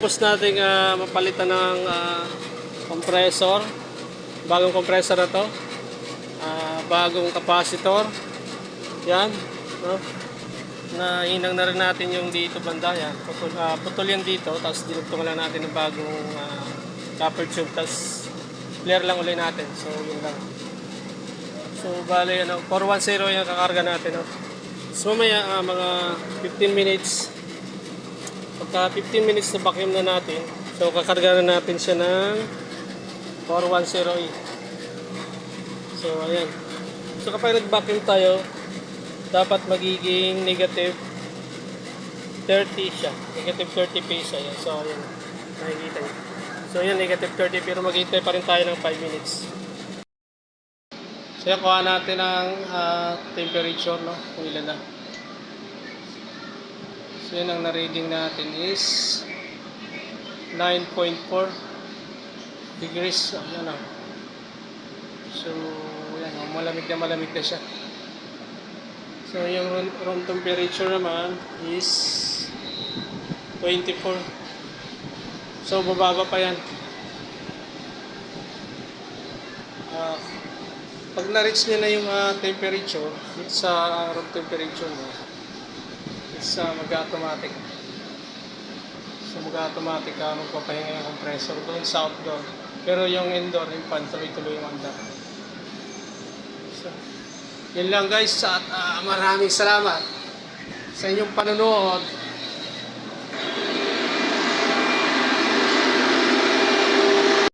Tapos natin mapalitan ng compressor. Bagong compressor na to. Bagong capacitor. Yan. No? Nahinang na rin natin yung dito banda. Yan. Putol yan dito. Tapos dinugtungan lang natin ng bagong copper tube. Tapos flare lang ulit natin. So yun lang. So bale 410 yung kakarga natin. No? So mamaya mga 15 minutes. Pagka 15 minutes na vacuum na natin, so kakarga na natin siya ng 410E. So ayan. So kapag nag-vacuum tayo, dapat magiging negative 30 siya. Negative 30 phase siya. Ayan. So ayan. Nakikita niyo. So ayan, negative 30 pero maghihintay pa rin tayo ng 5 minutes. So ayan, kuha natin ang temperature, no? Kung ilan na. So yun ang na-reading natin is 9.4 degrees. Ayan o. So yan o, malamig na siya. So yung room temperature naman is 24. So bababa pa yan. Pag na-reach nyo na yung temperature sa room temperature mo, mag-automatic. So mag-automatic magpapahinga yung compressor doon sa outdoor. Pero yung indoor, yung fan, tuloy-tuloy yung andar. So, yun lang guys. At maraming salamat sa inyong panonood.